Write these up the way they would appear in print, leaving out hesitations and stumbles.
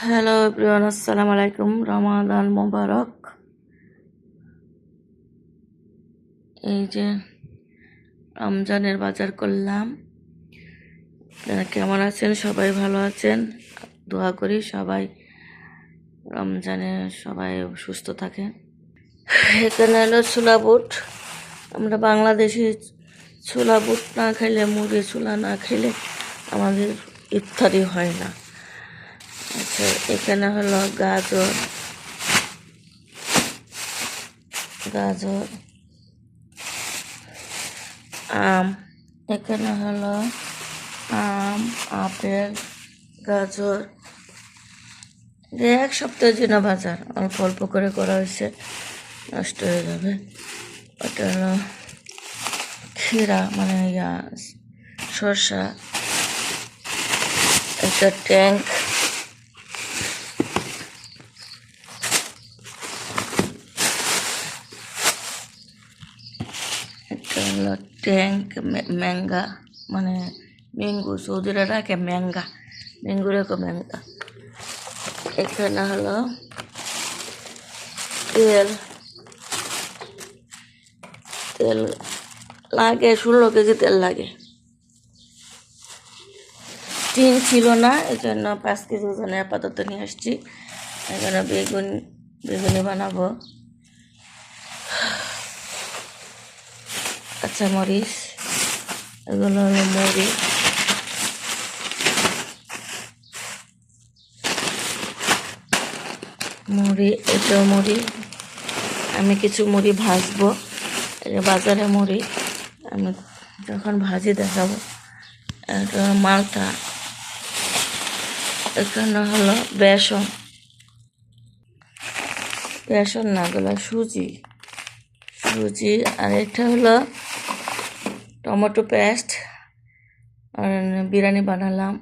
Hello everyone, আসসালামু আলাইকুম। রমাদান মোবারক। এই যে রমজানের বাজার করলাম। আপনারা কেমন আছেন? সবাই ভালো আছেন? দোয়া করি সবাই রমজানে সবাই সুস্থ থাকে। এখানে হলো ছোলা বুট। আমরা বাংলাদেশি ছোলা বুট না খাইলে, মুড়ি ছোলা না খাইলে আমাদের ইফতারি হয় না। আচ্ছা, এখানে হলো গাজর, আম। এখানে হলো আম, আপেল, গাজর। এক সপ্তাহের জন্য বাজার, অল্প অল্প করে করা হয়েছে, নষ্ট হয়ে যাবে। ওটা হলো ক্ষীরা, মানে শসা। একটা ট্যাঙ্ক, একটা হলো ট্যাঙ্ক ম্যাঙ্গা, মানে ম্যাঙ্গো, সৌদিরা রাখে ম্যাঙ্গা, ম্যাঙ্গো রেখো ম্যাঙ্গা। এখানে হলো তেল, তেল লাগে 16 কেজি তেল লাগে। টিন ছিল না, এই জন্য 5 কেজি ওজনে আপাতত নিয়ে আসছি। এখানে বেগুনি বানাবো। কাঁচামরিচ, এগুলো হলো মুড়ি, এটাও মুড়ি। আমি কিছু মুড়ি ভাজবো, বাজারে মুড়ি আমি যখন ভাজি দেখাবো। এটা মালটা। এখানে হলো বেসন, না গুলো সুজি। আর এটা হলো টমেটো পেস্ট। আর বিরিয়ানি বানালাম,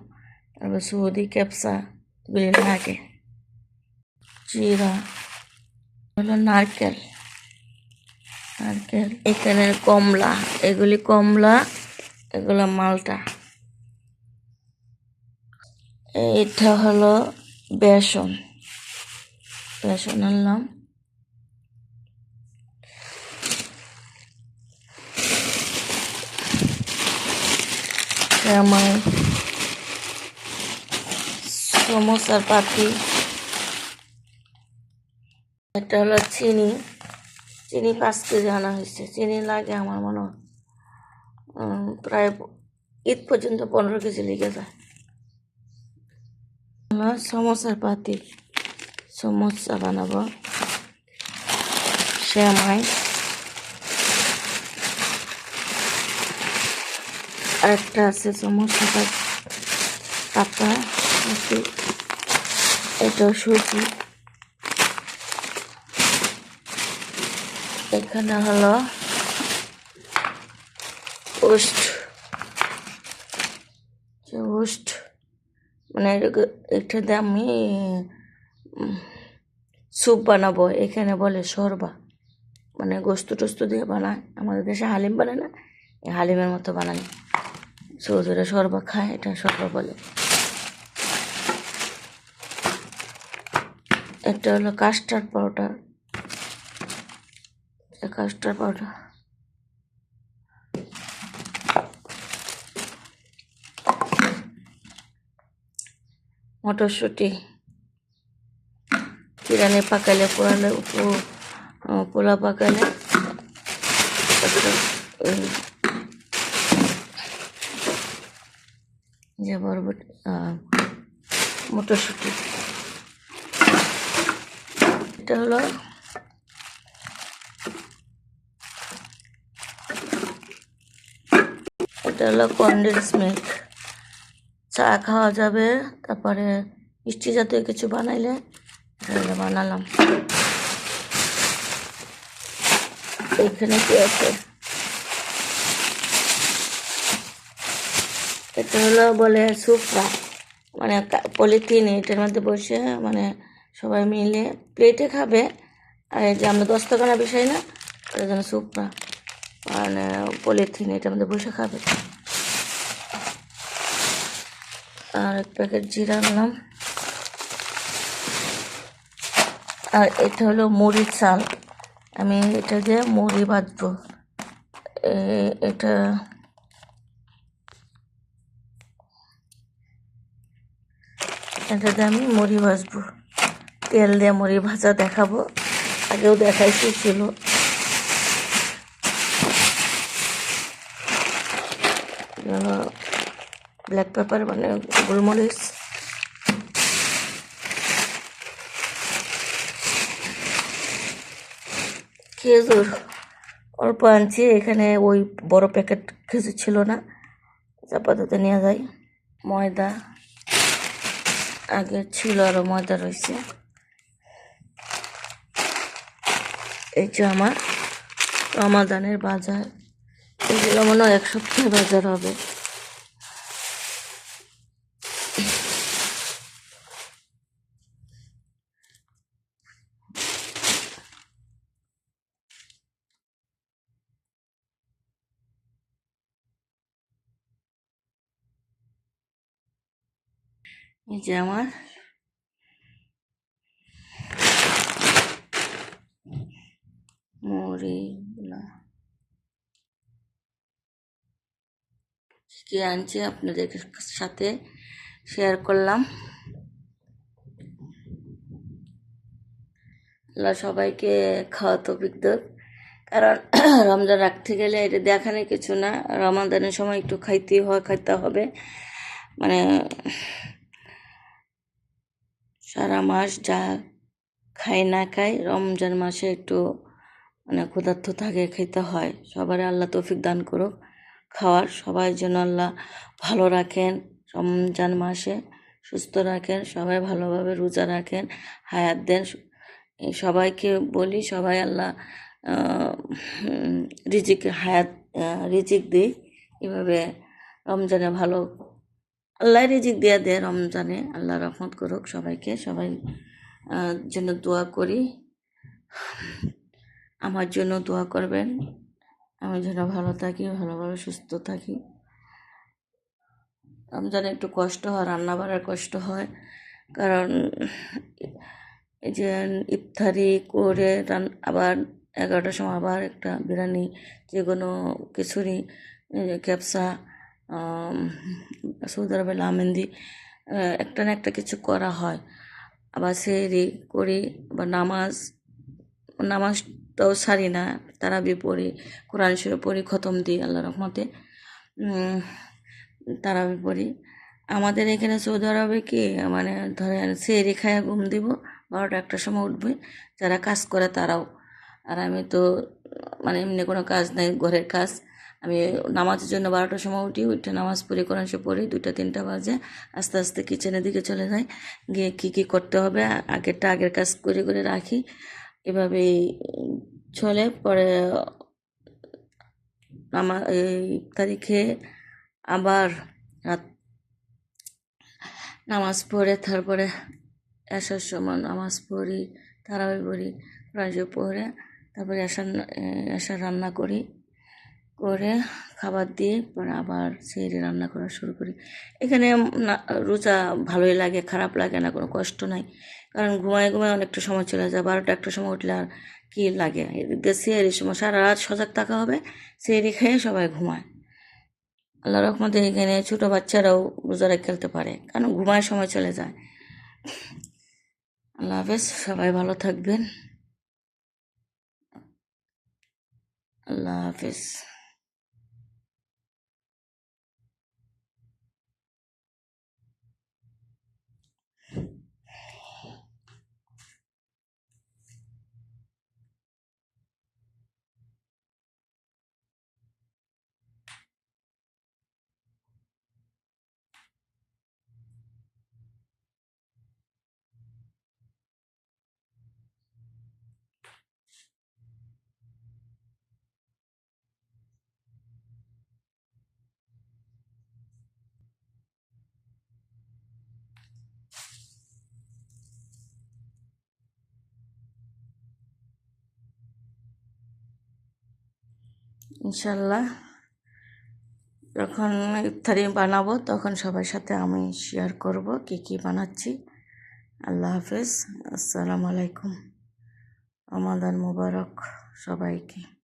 তারপর সৌদি ক্যাপসা গুলি লাগে, জিরা, হলো নারকেল। এখানে কমলা, এগুলি কমলা, এগুলো মালটা। এটা হলো বেসন আনলাম। আমার সমোসার পাতি। এটা হলো চিনি 5 কেজি আনা হয়েছে। চিনি লাগে আমার মনে হয় প্রায় ঈদ পর্যন্ত 15 কেজি লেগে যায়। সমোসার পাতি, সমোসা বানাবো। সেমাই, আরেকটা আছে সমোসা পাতা, এটা সুজি। এখানে হলো ওস্ট, মানে এটা দিয়ে আমি স্যুপ বানাবো। এখানে বলে শরবা, মানে গোস্ত টোস্ত দিয়ে বানায়। আমাদের দেশে হালিম বানায় না, এই হালিমের মতো বানায়। সৌদিরা শরবা খায়, এটা শরবা বলে। একটা হলো কাস্টার্ড পাউডার, মটরশুঁটি। বিরিয়ানি পাকালে পোলা পাকালে যে বরবটি, মটরশুঁটি। এটা হলো কনডেন্স মিল্ক। চা খাওয়া যাবে, তারপরে মিষ্টি জাতীয় কিছু বানাইলে বানালাম। এখানে কি আছে? এটা হলো বলে সুফরা, মানে পলিথিন, এটার মধ্যে বসে মানে সবাই মিলে প্লেটে খাবে। আর এই যে আমরা 10 টাকা না বিষয় না, ওটার জন্য সুফরা, মানে পলিথিন, এটার মধ্যে বসে খাবে। আর 1 প্যাকেট জিরা আনলাম। আর এটা হলো মুড়ির চাল, আমি এটা দিয়ে মুড়ি ভাজবো। এটা এটা দিয়ে আমি মুড়ি ভাজবো, তেল দিয়ে মুড়ি ভাজা দেখাবো, আগেও দেখাইছি ছিল। ব্ল্যাক পেপার মানে গোলমরিচ, খেজুর অল্প আনছি, এখানে ওই বড় প্যাকেট খেজুর ছিল না, চাপাতাতে নেওয়া যায়। ময়দা আগে ছিল, আরও ময়দা রয়েছে। এই যে আমার রমাদানের বাজার, এগুলো মনে হয় 1 সপ্তাহ বাজার হবে। এই যে আমার মুড়িগুলা কি আনছি আপনাদের সাথে শেয়ার করলাম। আল্লাহ সবাইকে খাওয়া তৌফিক দেক, কারণ রমজান রাখতে গেলে এটা দেখানোর কিছু না, রমাদানের সময় একটু খাইতে হবে। মানে সারা মাস যা খাই না খাই, রমজান মাসে একটু মানে ক্ষুধার্ত থাকে, খাইতে হয়। সবার আল্লাহ তৌফিক দান করুক খাওয়ার, সবাই যেন আল্লাহ ভালো রাখেন, রমজান মাসে সুস্থ রাখেন, সবাই ভালোভাবে রোজা রাখেন, হায়াত দেন। সবাইকে বলি, সবাই আল্লাহ রিজিক দিই, এভাবে রমজানে ভালো আল্লাহ রিজিক দিয়ে দেয়। রমজানে আল্লাহ রহমত করুক সবাইকে, সবাই জন্য দোয়া করি, আমার জন্য দোয়া করবেন, আমি যেন ভালো থাকি, ভালোভাবে সুস্থ থাকি। রমজানে একটু কষ্ট হয়, রান্না বাড়ার কষ্ট হয়, কারণ এই যে ইফতারি করে আবার 11টার সময় আবার একটা বিরিয়ানি, যে কোনো খিচুড়ি, ক্যাপসা, সৌদি আরবের লামেন্দি, একটা না একটা কিছু করা হয়। আবার সেহরি করি, আবার নামাজটাও সারি না, তারাবি পড়ি, কোরআন শরীফ পড়ি, খতম দিই আল্লাহ রহমতে, তারাবি পড়ি। আমাদের এখানে সৌদি আরবে কি মানে ধরেন সেহরি খায়া ঘুম দিব, 12টা 1টার সময় উঠবে, যারা কাজ করে তারাও। আর আমি তো মানে এমনি কোনো কাজ নাই, ঘরের কাজ। আমি নামাজের জন্য 12টার সময় উঠে নামাজ পড়ি, কোরআন শরীফ পড়ি, 2টা 3টা বাজে, আস্তে আস্তে কিচেনের দিকে চলে যাই, গিয়ে কী করতে হবে আগের কাজ করে রাখি, এভাবেই চলে। পরে ইফতারি খেয়ে আবার রাত নামাজ পড়ে, তারপরে এসার সময় নামাজ পড়ি, তারাবি পড়ি, কোরআন শরীফ পড়ে, তারপরে এসার রান্না করে খাবার দিয়ে পরে আবার সেহরি রান্না করা শুরু করি। এখানে রোজা ভালোই লাগে, খারাপ লাগে না, কোনো কষ্ট নাই, কারণ ঘুমায় অনেকটা সময় চলে যায়। 12টা 1টার সময় উঠলে আর কী লাগে, এদিকে সেহরির সময় সারা রাত সজাগ থাকা হবে, সেহরি খেয়ে সবাই ঘুমায়। আল্লাহ রহমতে এখানে ছোটো বাচ্চারাও রোজারা খেলতে পারে, কারণ ঘুমায় সময় চলে যায়। আল্লাহ হাফেজ, সবাই ভালো থাকবেন, আল্লাহ হাফেজ। ইনশাল্লাহ যখন ইফতারি বানাবো তখন সবার সাথে আমি শেয়ার করব কি বানাচ্ছি। আল্লাহ হাফেজ, আসসালামু আলাইকুম। রমাদান মোবারক সবাইকে।